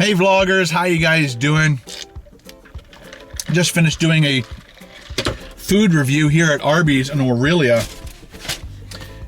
Hey vloggers, how you guys doing? Just finished doing a food review here at Arby's in Aurelia.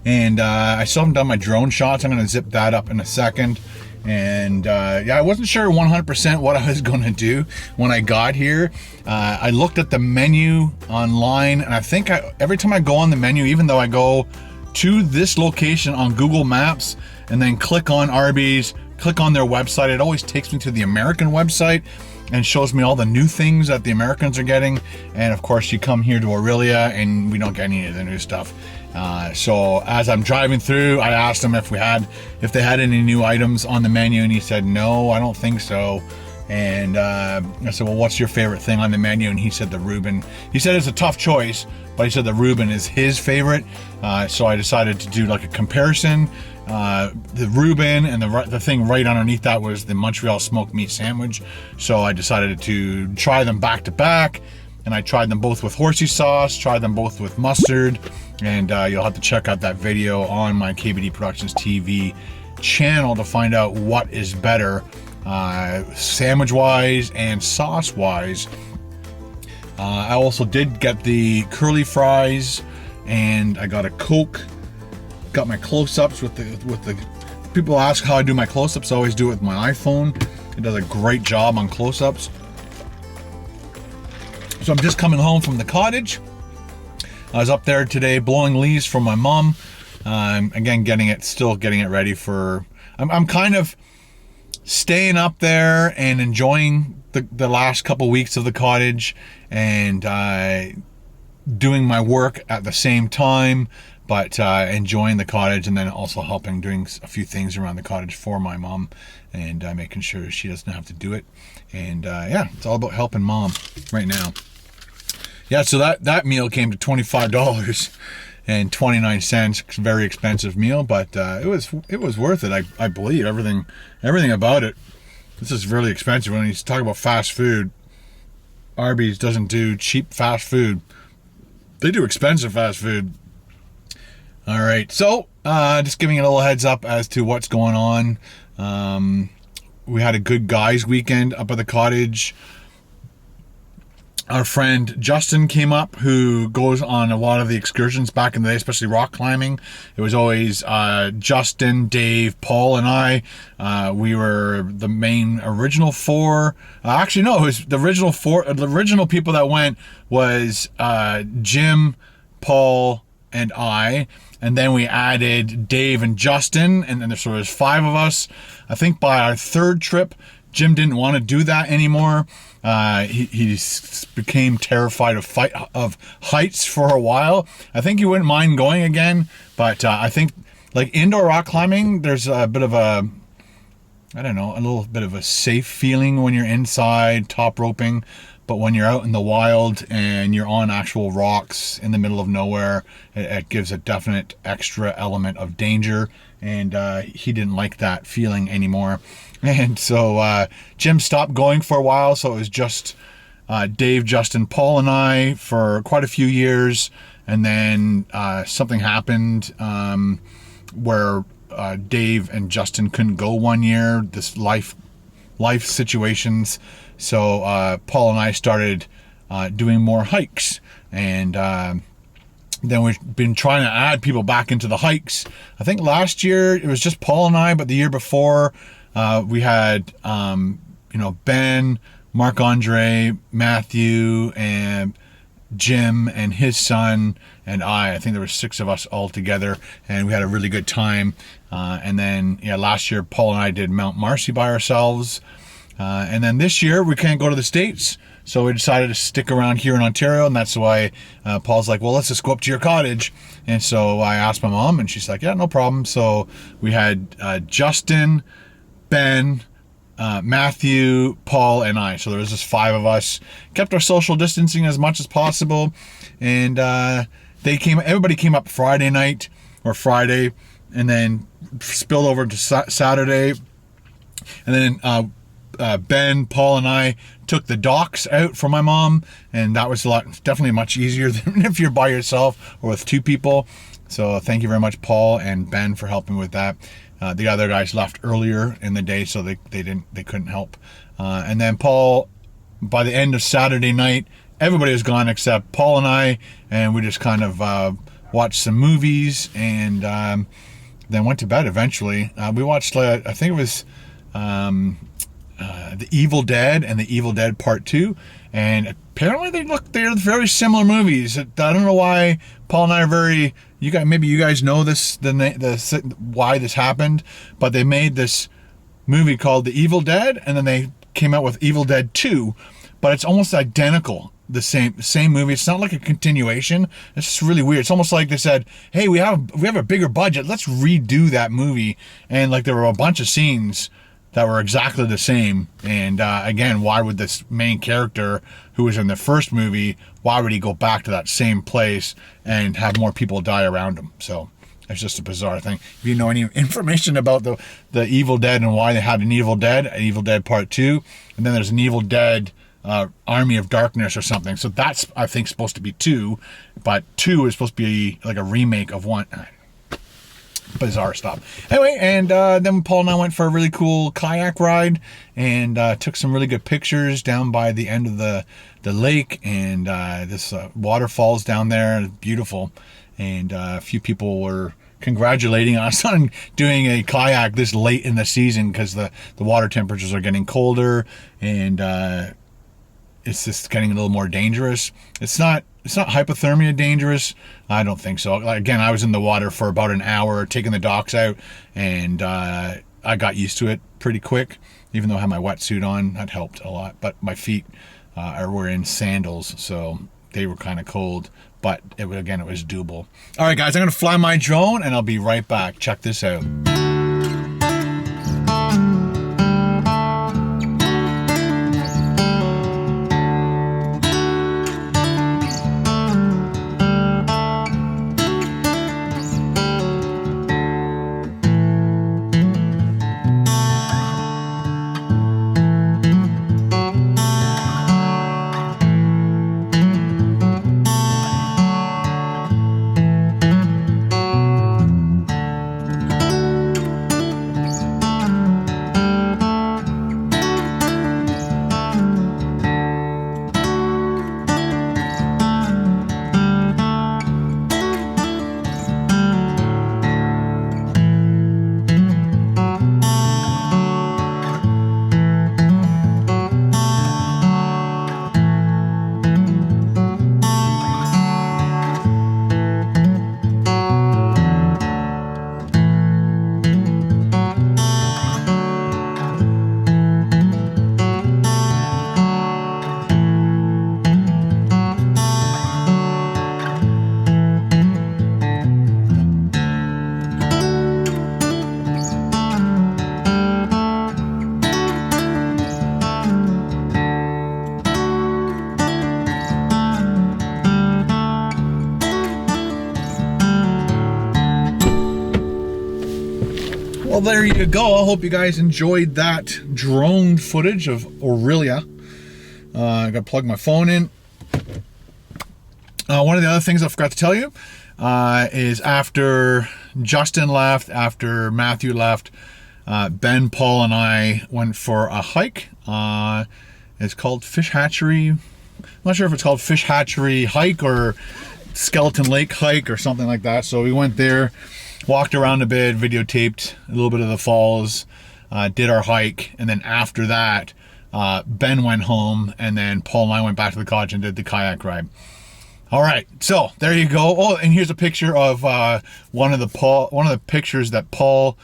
And I still haven't done my drone shots. I'm gonna zip that up in a second. And yeah, I wasn't sure 100% what I was gonna do when I got here. I looked at the menu online, and I think every time I go on the menu, even though I go to this location on Google Maps and then click on Arby's, click on their website, it always takes me to the American website and shows me all the new things that the Americans are getting. And of course you come here to Aurelia and we don't get any of the new stuff. So as I'm driving through, I asked him if they had any new items on the menu, and he said, no, I don't think so. And I said, well, what's your favorite thing on the menu? And he said the Reuben. He said it's a tough choice, but he said the Reuben is his favorite. So I decided to do like a comparison. The Reuben and the thing right underneath that was the Montreal smoked meat sandwich. So I decided to try them back to back, and I tried them both with horsey sauce, tried them both with mustard, and you'll have to check out that video on my KBD Productions TV channel to find out what is better, sandwich wise and sauce wise. I also did get the curly fries, and I got a Coke. Got my close-ups with the people ask how I do my close-ups. I always do it with my iPhone. It does a great job on close-ups. So I'm just coming home from the cottage. I was up there today blowing leaves for my mom. Again, still getting it ready for. I'm kind of staying up there and enjoying the last couple weeks of the cottage, and doing my work at the same time, but enjoying the cottage, and then also helping doing a few things around the cottage for my mom, and making sure she doesn't have to do it. And yeah, it's all about helping mom right now. Yeah, so that meal came to $25.29. Very expensive meal, but it was worth it. I believe everything about it. This is really expensive. When you talk about fast food, Arby's doesn't do cheap fast food. They do expensive fast food. All right, so just giving you a little heads up as to what's going on. We had a good guys weekend up at the cottage. Our friend Justin came up, who goes on a lot of the excursions back in the day, especially rock climbing. It was always Justin, Dave, Paul, and I. We were the main original four. Actually, no, it was the original four. The original people that went was Jim, Paul, and I. And then we added Dave and Justin, and then there was 5 of us. I think by our third trip, Jim didn't want to do that anymore. He became terrified of heights for a while. I think he wouldn't mind going again, but I think like indoor rock climbing, there's a bit of a little bit of a safe feeling when you're inside top roping. But when you're out in the wild and you're on actual rocks in the middle of nowhere, it gives a definite extra element of danger. And he didn't like that feeling anymore. And so Jim stopped going for a while. So it was just Dave, Justin, Paul, and I for quite a few years. And then something happened where Dave and Justin couldn't go one year. This life situations. So Paul and I started doing more hikes, and then we've been trying to add people back into the hikes. I think last year it was just Paul and I, but the year before we had Ben, Marc-Andre, Matthew, and Jim and his son and I think there were 6 of us all together, and we had a really good time. And then last year Paul and I did Mount Marcy by ourselves. And then this year we can't go to the States, so we decided to stick around here in Ontario, and that's why Paul's like, well, let's just go up to your cottage. And so I asked my mom, and she's like, yeah, no problem. So we had Justin, Ben, Matthew, Paul, and I. So there was just 5 of us. Kept our social distancing as much as possible, and everybody came up Friday night or Friday, and then spilled over to Saturday, and then Ben, Paul, and I took the docks out for my mom, and that was definitely much easier than if you're by yourself or with two people. So thank you very much, Paul and Ben, for helping with that. The other guys left earlier in the day, so they couldn't help. And then Paul, by the end of Saturday night, everybody was gone except Paul and I, and we just kind of watched some movies and then went to bed eventually. We watched, I think it was The Evil Dead and The Evil Dead Part 2, and apparently they're very similar movies. I don't know why Paul and I are very, maybe you guys know this, why this happened, but they made this movie called The Evil Dead, and then they came out with Evil Dead 2, but it's almost identical. The same movie. It's not like a continuation. It's just really weird. It's almost like they said, hey, we have a bigger budget, let's redo that movie. And like there were a bunch of scenes that were exactly the same. And again, why would this main character who was in the first movie, why would he go back to that same place and have more people die around him? So it's just a bizarre thing. If you know any information about the Evil Dead and why they had an Evil Dead Part 2, and then there's an Evil Dead Army of Darkness or something. So that's, I think, supposed to be 2, but 2 is supposed to be like a remake of 1. Bizarre stuff. Anyway, and then Paul and I went for a really cool kayak ride and took some really good pictures down by the end of the lake, and this waterfalls down there, beautiful. And a few people were congratulating us on doing a kayak this late in the season because the water temperatures are getting colder, and it's just getting a little more dangerous. It's not hypothermia dangerous. I don't think so. Again, I was in the water for about an hour, taking the docks out, and I got used to it pretty quick. Even though I had my wetsuit on, that helped a lot. But my feet were in sandals, so they were kind of cold. But it was doable. All right, guys, I'm going to fly my drone, and I'll be right back. Check this out. Well, there you go. I hope you guys enjoyed that drone footage of Aurelia. I got to plug my phone in. One of the other things I forgot to tell you is after Justin left, after Matthew left, Ben, Paul, and I went for a hike. It's called Fish Hatchery. I'm not sure if it's called Fish Hatchery Hike or Skeleton Lake Hike or something like that. So we went there, walked around a bit, videotaped a little bit of the falls, did our hike, and then after that, Ben went home, and then Paul and I went back to the cottage and did the kayak ride. All right, so there you go. Oh, and here's a picture of one of the pictures that Paul,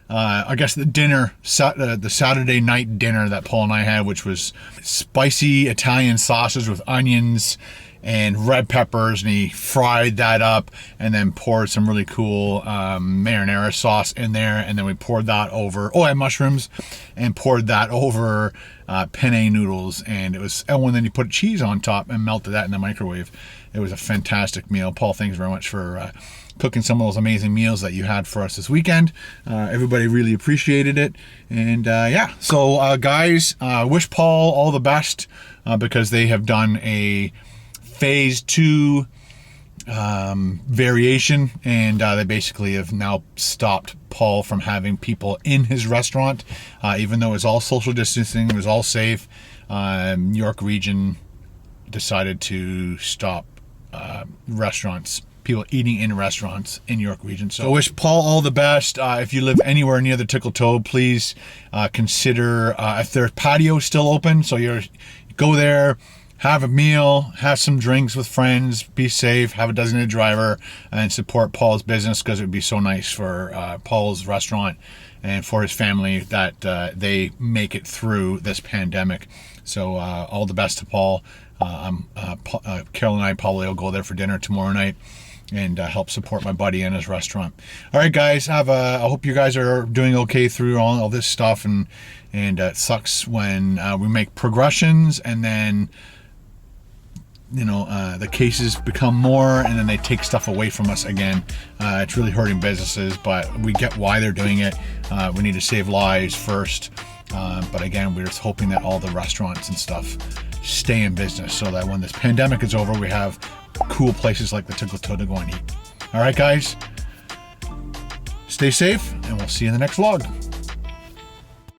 I guess the Saturday night dinner that Paul and I had, which was spicy Italian sausage with onions and red peppers, and he fried that up and then poured some really cool marinara sauce in there, and then we poured that over, and mushrooms, and poured that over penne noodles, and then you put cheese on top and melted that in the microwave. It was a fantastic meal. Paul, thanks very much for cooking some of those amazing meals that you had for us this weekend. Everybody really appreciated it. And yeah, so guys, wish Paul all the best because they have done a phase 2 variation, and they basically have now stopped Paul from having people in his restaurant, even though it was all social distancing, it was all safe. York region decided to stop restaurants, people eating in restaurants in York region. So I wish Paul all the best. If you live anywhere near the Tickle Toad, please consider if their patio is still open, so you go there, have a meal, have some drinks with friends, be safe, have a designated driver, and support Paul's business, because it would be so nice for Paul's restaurant and for his family that they make it through this pandemic. So all the best to Paul. Carol and I probably will go there for dinner tomorrow night and help support my buddy in his restaurant. All right, guys, I hope you guys are doing okay through all this stuff, and it sucks when we make progressions and then the cases become more, and then they take stuff away from us again. It's really hurting businesses, but we get why they're doing it. We need to save lives first. But again, we're just hoping that all the restaurants and stuff stay in business, so that when this pandemic is over, we have cool places like the Tickle Toad to go and eat. All right, guys, stay safe, and we'll see you in the next vlog.